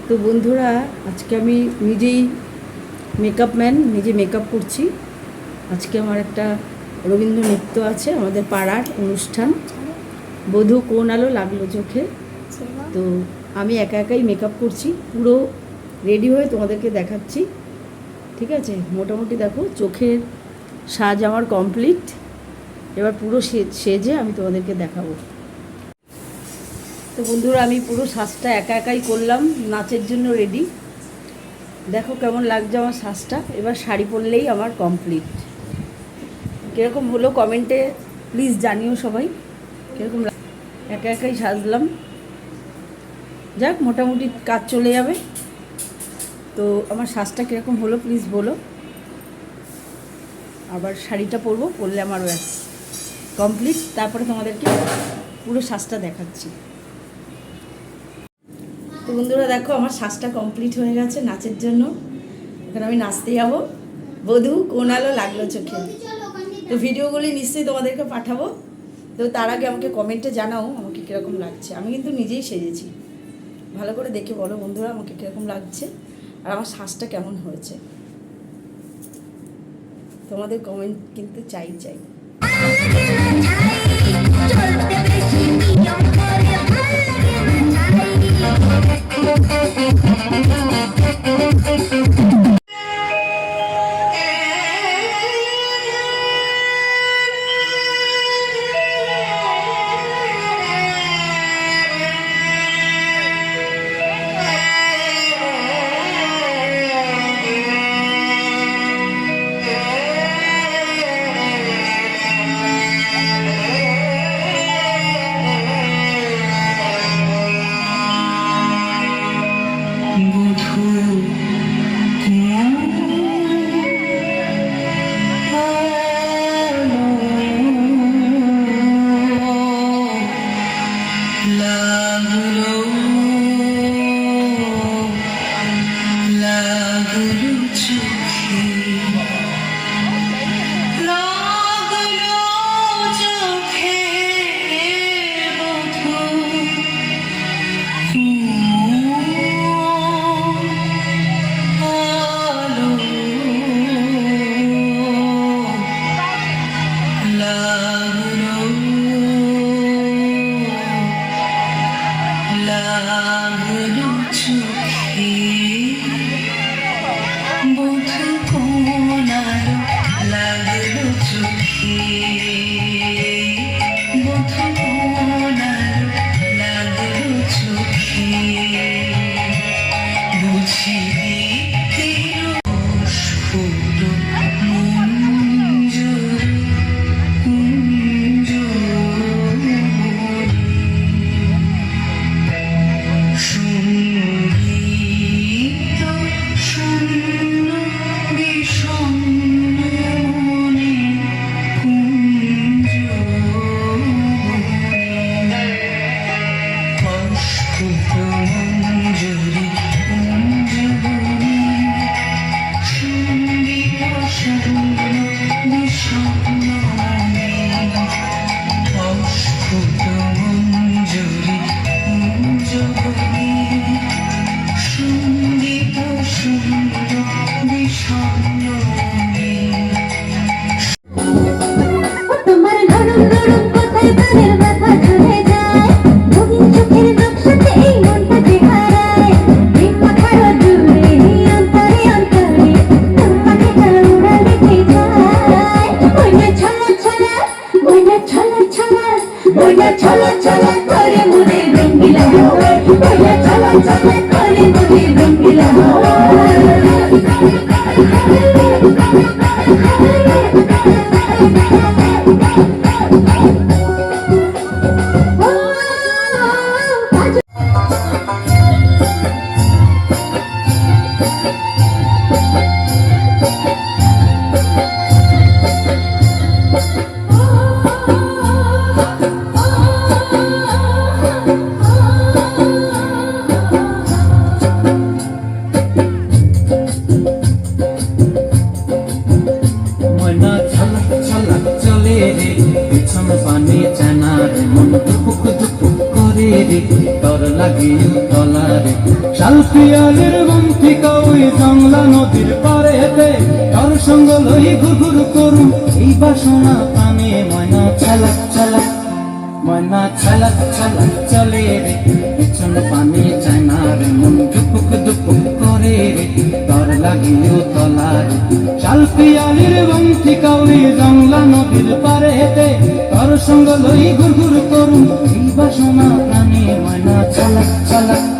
তো বন্ধুরা, আজকে আমি নিজেই মেকআপ ম্যান, নিজে মেকআপ করছি। আজকে আমার একটা রবীন্দ্র নৃত্য আছে, আমাদের পাড়ার অনুষ্ঠান। বধূ কোন আলো লাগলো চোখে। তো আমি একা একাই মেকআপ করছি, পুরো রেডি হয়ে তোমাদেরকে দেখাচ্ছি। ঠিক আছে, মোটামুটি দেখো চোখের সাজ আমার কমপ্লিট। এবার পুরো সেজে আমি তোমাদেরকে দেখাবো। তো বন্ধুরা, আমি পুরো সাজটা একা একাই করলাম, নাচের জন্য রেডি। দেখো কেমন লাগছে আমার সাজটা। এবার শাড়ি পরলেই আমার কমপ্লিট। কীরকম হলো কমেন্টে প্লিজ জানিও সবাই কীরকম। একা একাই সাজলাম, যাক মোটামুটি কাজ চলে যাবে। তো আমার সাজটা কীরকম হলো প্লিজ বলো। আবার শাড়িটা পরবো, পরলে আমার ব্যাস কমপ্লিট। তারপরে তোমাদেরকে পুরো সাজটা দেখাচ্ছি। তো বন্ধুরা দেখো, আমার সাজটা কমপ্লিট হয়ে গেছে নাচের জন্য। এখন আমি নাচতে যাবো। বধূ কোন আলো লাগলো চোখে। তো ভিডিওগুলি নিশ্চয়ই তোমাদেরকে পাঠাবো। তো তার আগে আমাকে কমেন্টে জানাও আমাকে কীরকম লাগছে। আমি কিন্তু নিজেই সেজেছি, ভালো করে দেখে বলো বন্ধুরা আমাকে কীরকম লাগছে আর আমার সাজটা কেমন হয়েছে। তোমাদের কমেন্ট কিন্তু চাই। তলা রে শালপিয়ালের বন্তিকা ওই জংলা নদীর পারেতে তোর সঙ্গ লই ঘুরঘুর করুম এই বাসনা প্রাণে ময়না ছালাক ছালাক ময়না ছালাক ছালাক চলে রে পেছন পানি চায় না রে মন দুপুক দুপুক করে রে তোর লাগিও তলা রে শালপিয়ালের বন্তিকা ওই জংলা নদীর পারেতে তোর সঙ্গ লই ঘুরঘুর করুম এই বাসনা প্রাণে ময়না ছালাক ছালাক